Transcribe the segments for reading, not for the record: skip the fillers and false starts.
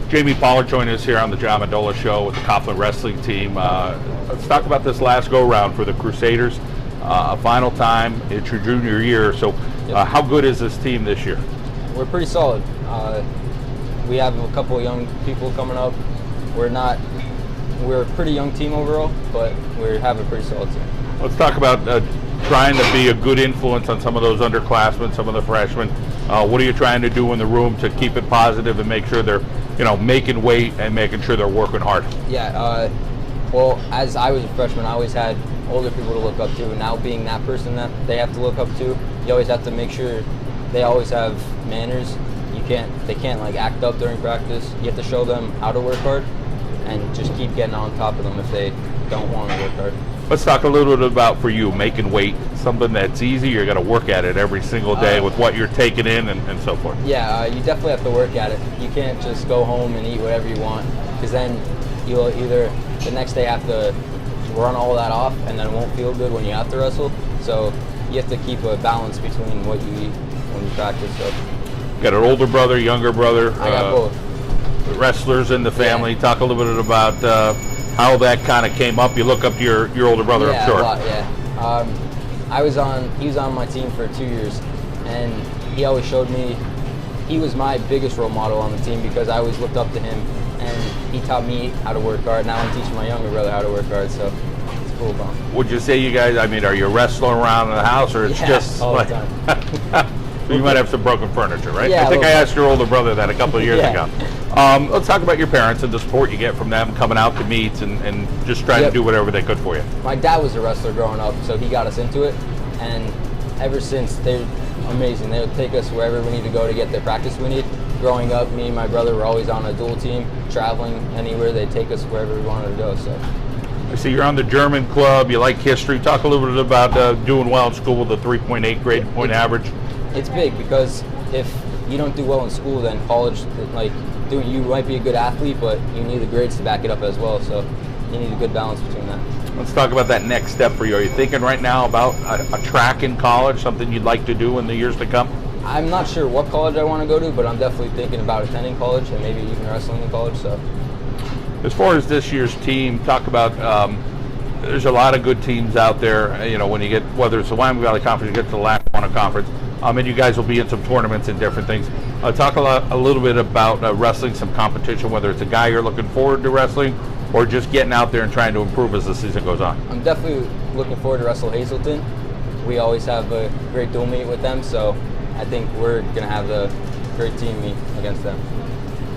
Jamie Pollard joining us here on the John Mendola Show with the Coughlin Wrestling team. Let's talk about this last go-round for the Crusaders. A final time, it's your junior year, so how good is this team this year? We're pretty solid. We have a couple of young people coming up. We're a pretty young team overall, but we have a pretty solid team. Let's talk about trying to be a good influence on some of those underclassmen, some of the freshmen. What are you trying to do in the room to keep it positive and make sure they're, making weight and making sure they're working hard? Yeah, well, as I was a freshman, I always had older people to look up to, and now being that person that they have to look up to, you always have to make sure they always have manners. They can't like act up during practice. You have to show them how to work hard and just keep getting on top of them if they don't want to work hard. Let's talk a little bit about, for you, making weight, something that's easy. You're going to work at it every single day with what you're taking in and so forth. Yeah, you definitely have to work at it. You can't just go home and eat whatever you want, because then you'll either the next day have to run all that off and then it won't feel good when you have to wrestle. So you have to keep a balance between what you eat when you practice. So. Got an older brother, younger brother. I got both. Wrestlers in the family. Yeah. Talk a little bit about how that kind of came up. You look up to your older brother, I'm sure. A lot, yeah. He was on my team for 2 years, and he always showed me. He was my biggest role model on the team because I always looked up to him, and he taught me how to work hard. Now I'm teaching my younger brother how to work hard, so it's cool. Would you say you guys? Are you wrestling around in the house, or it's just all like? The time. You might have some broken furniture, right? Yeah, I think I asked your older brother that a couple of years ago. Let's talk about your parents and the support you get from them coming out to meets and just trying to do whatever they could for you. My dad was a wrestler growing up, so he got us into it. And ever since, they're amazing. They would take us wherever we need to go to get the practice we need. Growing up, me and my brother were always on a dual team, traveling anywhere. They'd take us wherever we wanted to go. So. I see you're on the German club. You like history. Talk a little bit about doing well in school with a 3.8 grade point average. It's big because if you don't do well in school, then college, you might be a good athlete, but you need the grades to back it up as well. So you need a good balance between that. Let's talk about that next step for you. Are you thinking right now about a track in college, something you'd like to do in the years to come? I'm not sure what college I want to go to, but I'm definitely thinking about attending college and maybe even wrestling in college. So, as far as this year's team, talk about. There's a lot of good teams out there. When you get, whether it's the Wyoming Valley Conference, you get to the Lackawanna Conference. And you guys will be in some tournaments and different things. Talk a little bit about wrestling, some competition, whether it's a guy you're looking forward to wrestling or just getting out there and trying to improve as the season goes on. I'm definitely looking forward to wrestle Hazleton. We always have a great dual meet with them, so I think we're going to have a great team meet against them.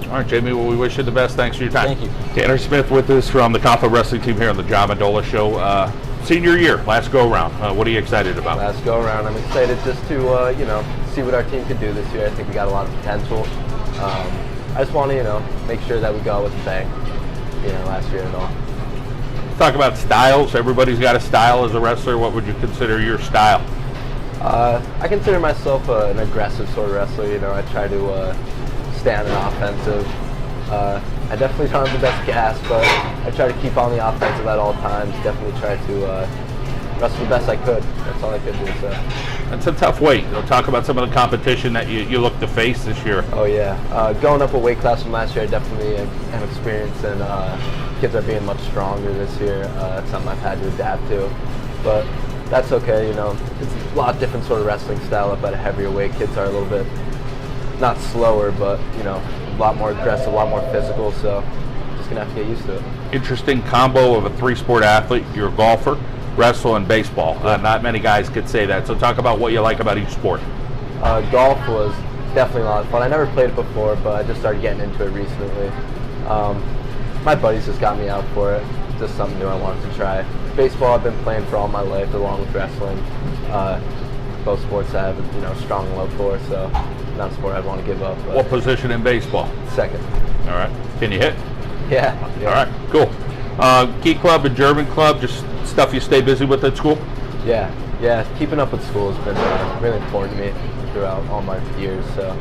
All right, Jamie, well, we wish you the best. Thanks for your time. Thank you. Tanner Smith with us from the Coughlin Wrestling team here on the John Mendola Show. Senior year, last go-around. What are you excited about? Last go-around. I'm excited just to, see what our team could do this year. I think we got a lot of potential. I just want to, make sure that we go out with a bang, last year and all. Let's talk about styles. Everybody's got a style as a wrestler. What would you consider your style? I consider myself an aggressive sort of wrestler. I try to stay on an offensive. I definitely don't have the best gas, but I try to keep on the offensive at all times. Definitely try to wrestle the best I could. That's all I could do. So. That's a tough weight. Talk about some of the competition that you look to face this year. Oh yeah, going up a weight class from last year, I definitely am experienced, and kids are being much stronger this year. That's something I've had to adapt to, but that's okay. It's a lot different sort of wrestling style up at a heavier weight. Kids are a little bit not slower, but a lot more aggressive, a lot more physical, so just gonna have to get used to it. Interesting combo of a three-sport athlete. You're a golfer, wrestle, and baseball. Not many guys could say that, so talk about what you like about each sport. Golf was definitely a lot of fun. I never played it before, but I just started getting into it recently. My buddies just got me out for it. Just something new I wanted to try. Baseball I've been playing for all my life, along with wrestling. Both sports I have a strong love for, so not a sport I'd want to give up. What position in baseball? Second. All right. Can you hit? Yeah. All right, cool. Key club and German club, just stuff you stay busy with at school? Yeah. Keeping up with school has been really important to me throughout all my years. So,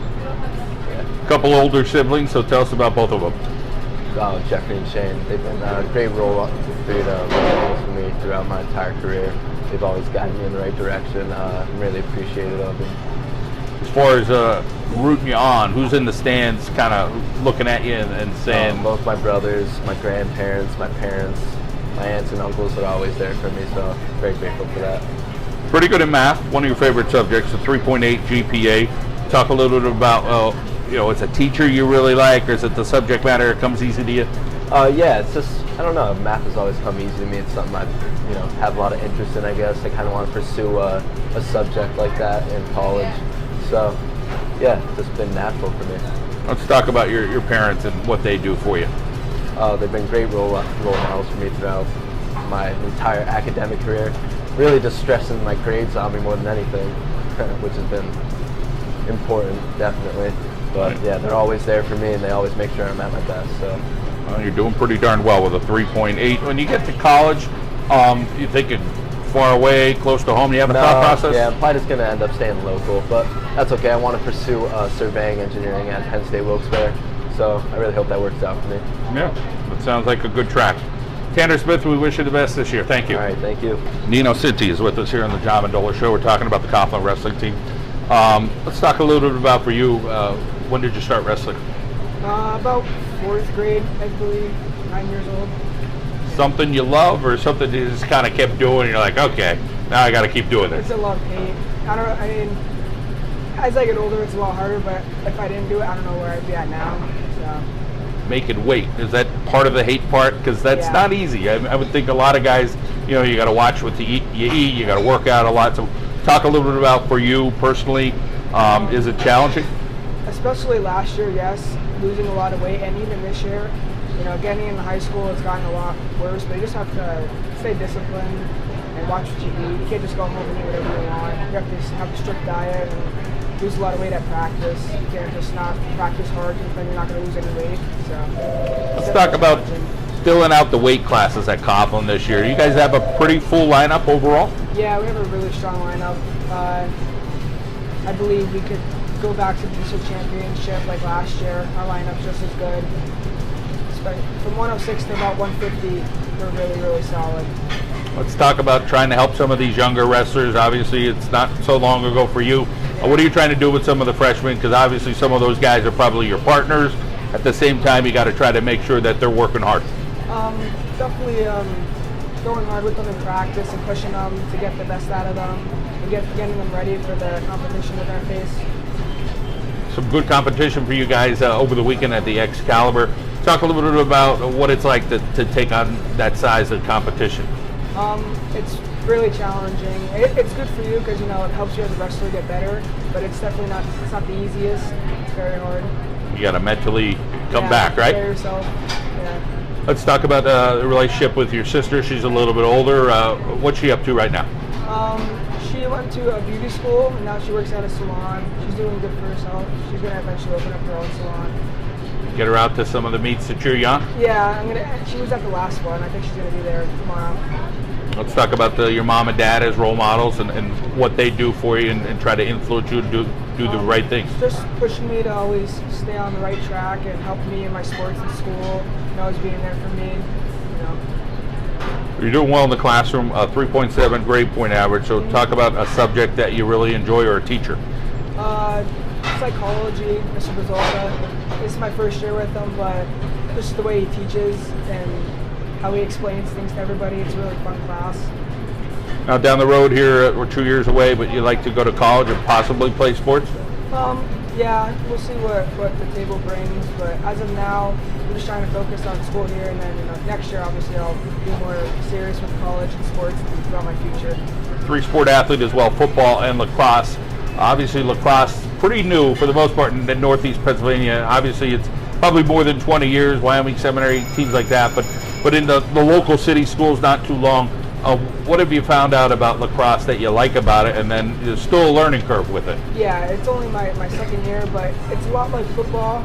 yeah. Couple older siblings, so tell us about both of them. Jeffrey and Shane. They've been a great role models for me throughout my entire career. They've always guided me in the right direction. I'm really appreciative of them. as far as rooting you on, who's in the stands kind of looking at you and saying? Both my brothers, my grandparents, my parents, my aunts and uncles are always there for me, so very grateful for that. Pretty good in math, one of your favorite subjects, a 3.8 GPA. Talk a little bit about, it's a teacher you really like, or is it the subject matter that comes easy to you? Yeah, it's just, I don't know, math has always come easy to me. It's something I, have a lot of interest in, I guess. I kind of want to pursue a subject like that in college. So, yeah, it's just been natural for me. Let's talk about your parents and what they do for you. They've been great role models for me throughout my entire academic career. Really just stressing my grades on me more than anything, which has been important, definitely. But yeah, they're always there for me, and they always make sure I'm at my best. So you're doing pretty darn well with a 3.8. When you get to college, you thinking far away, close to home? You have a thought process? Yeah, I'm probably just going to end up staying local, but that's okay. I want to pursue surveying engineering at Penn State Wilkes-Barre, so I really hope that works out for me. Yeah, that sounds like a good track. Tanner Smith, we wish you the best this year. Thank you. All right, thank you. Nino Cinti is with us here on the John Mendola Show. We're talking about the Coughlin wrestling team. Let's talk a little bit about for you. When did you start wrestling? About 4th grade, I believe, 9 years old. Something you love, or something you just kind of kept doing and you're like, okay, now I got to keep doing this? It's a love-hate. I mean, as I get older, it's a lot harder, but if I didn't do it, I don't know where I'd be at now. So. Making weight, is that part of the hate part? Because that's not easy. I would think a lot of guys, you got to watch what you eat, you got to work out a lot. So talk a little bit about for you personally, is it challenging? Especially last year, yes, losing a lot of weight, and even this year, getting into high school, it's gotten a lot worse, but you just have to stay disciplined and watch what you eat. You can't just go home and eat whatever you want. You have to have a strict diet and lose a lot of weight at practice. You can't just not practice hard because then you're not going to lose any weight. So let's talk about filling out the weight classes at Coughlin this year. You guys have a pretty full lineup overall? Yeah, we have a really strong lineup. I believe we could go back to the district championship like last year. Our lineup's just as good. From 106 to about 150, we're really, really solid. Let's talk about trying to help some of these younger wrestlers. Obviously, it's not so long ago for you. What are you trying to do with some of the freshmen? Because obviously some of those guys are probably your partners. At the same time, you got to try to make sure that they're working hard. Definitely going hard with them in practice and pushing them to get the best out of them and getting them ready for the competition they're going to face. Some good competition for you guys over the weekend at the Excalibur. Talk a little bit about what it's like to take on that size of competition. It's really challenging. It's good for you because it helps you as a wrestler get better, but it's definitely not. It's not the easiest. It's very hard. You got to mentally come back, right? Prepare yourself. Yeah. Let's talk about the relationship with your sister. She's a little bit older. What's she up to right now? She went to a beauty school and now she works at a salon. She's doing good for herself. She's gonna eventually open up her own salon. Get her out to some of the meets that you're young? Yeah, she was at the last one. I think she's gonna be there tomorrow. Let's talk about your mom and dad as role models and what they do for you and try to influence you to do the right things. Just pushing me to always stay on the right track and help me in my sports in school, always being there for me. You're doing well in the classroom, 3.7 grade point average. So talk about a subject that you really enjoy or a teacher. Psychology, Mr. Bazzola. This is my first year with him, but just the way he teaches and how he explains things to everybody, it's a really fun class. Now down the road here, we're 2 years away, but you like to go to college or possibly play sports? Yeah, we'll see what the table brings, but as of now, we're just trying to focus on school here, and then next year, obviously, I'll be more serious with college and sports throughout my future. 3-sport athlete as well, football and lacrosse. Obviously, lacrosse, pretty new for the most part in Northeast Pennsylvania. Obviously, it's probably more than 20 years, Wyoming Seminary, teams like that, but in the local city schools, not too long. What have you found out about lacrosse that you like about it, and then there's still a learning curve with it? Yeah, it's only my second year, but it's a lot like football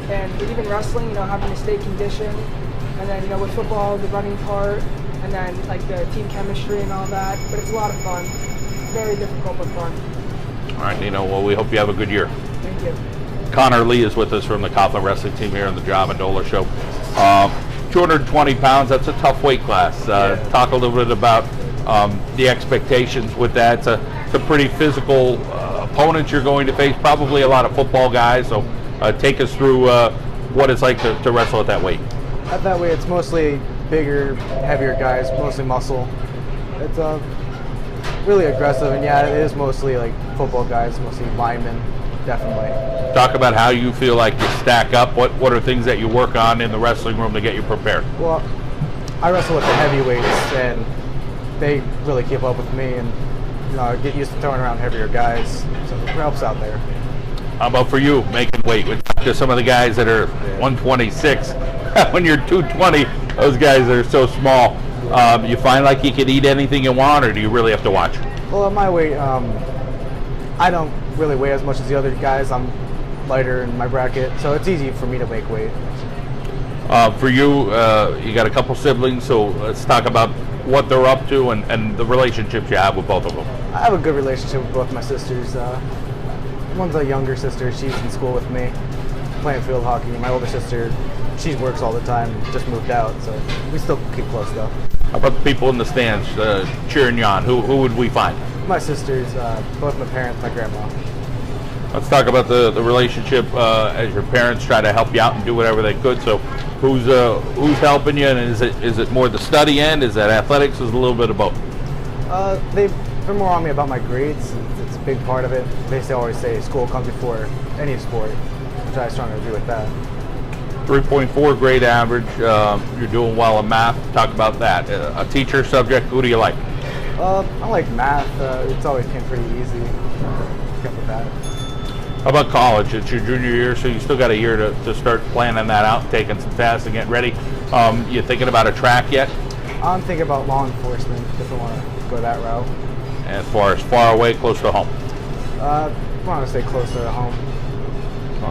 and even wrestling, having to stay conditioned, and then, with football, the running part, and then like the team chemistry and all that, but it's a lot of fun. Very difficult, but fun. All right, Nino, well, we hope you have a good year. Thank you. Connor Lee is with us from the Coughlin wrestling team here on the John Mendola Show. 220 pounds, that's a tough weight class. Talk a little bit about the expectations with that. It's a pretty physical opponents you're going to face, probably a lot of football guys. So take us through what it's like to wrestle at that weight. At that weight, it's mostly bigger, heavier guys, mostly muscle. It's really aggressive, and yeah, it is mostly like football guys, mostly linemen, definitely. Talk about how you feel like you stack up. What are things that you work on in the wrestling room to get you prepared? Well, I wrestle with the heavyweights, and they really keep up with me, and I get used to throwing around heavier guys, so it helps out there. How about for you, making weight? We talked to some of the guys that are 126. When you're 220, those guys are so small. You find like you can eat anything you want, or do you really have to watch? Well, at my weight, I don't really weigh as much as the other guys. I'm lighter in my bracket, so it's easy for me to make weight. For you, you got a couple siblings, so let's talk about what they're up to and the relationships you have with both of them. I have a good relationship with both my sisters. One's a younger sister. She's in school with me, playing field hockey. My older sister, she works all the time, just moved out, so we still keep close though. How about the people in the stands cheering you on? Who would we find? My sisters, both my parents, my grandma. Let's talk about the relationship as your parents try to help you out and do whatever they could. So who's helping you, and is it more the study end? Is that athletics? Is it a little bit of both? They've been more on me about my grades. It's a big part of it. They always say school comes before any sport, which I strongly agree with that. 3.4 grade average. You're doing well in math. Talk about that. A teacher subject. Who do you like? I like math. It's always been pretty easy. Kept with that. How about college? It's your junior year, so you still got a year to start planning that out, taking some tests and getting ready. You thinking about a track yet? I'm thinking about law enforcement if I want to go that route. As far away, close to home? I want to stay closer to home.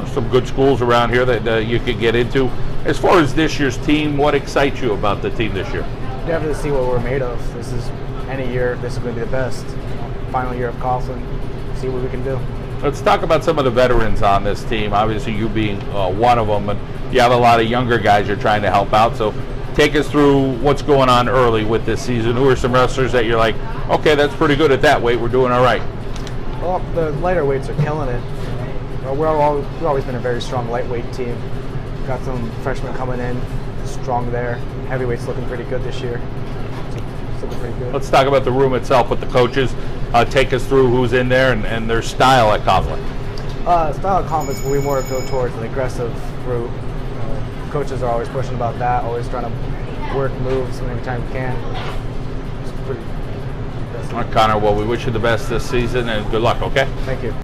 Some good schools around here that you could get into. As far as this year's team, what excites you about the team this year? You have to see what we're made of. This is any year. This is going to be the best. Final year of Coughlin. See what we can do. Let's talk about some of the veterans on this team. Obviously, you being one of them, and you have a lot of younger guys you're trying to help out. So, take us through what's going on early with this season. Who are some wrestlers that you're like, okay, that's pretty good at that weight. We're doing all right. Well, the lighter weights are killing it. We've always been a very strong lightweight team. Got some freshmen coming in, strong there. Heavyweight's looking pretty good this year. It's looking pretty good. Let's talk about the room itself with the coaches. Take us through who's in there and their style at Coughlin. Style of conference will be more go towards an aggressive route. Coaches are always pushing about that, always trying to work moves every time we can. It's pretty. All right, Connor, well, we wish you the best this season and good luck, okay? Thank you.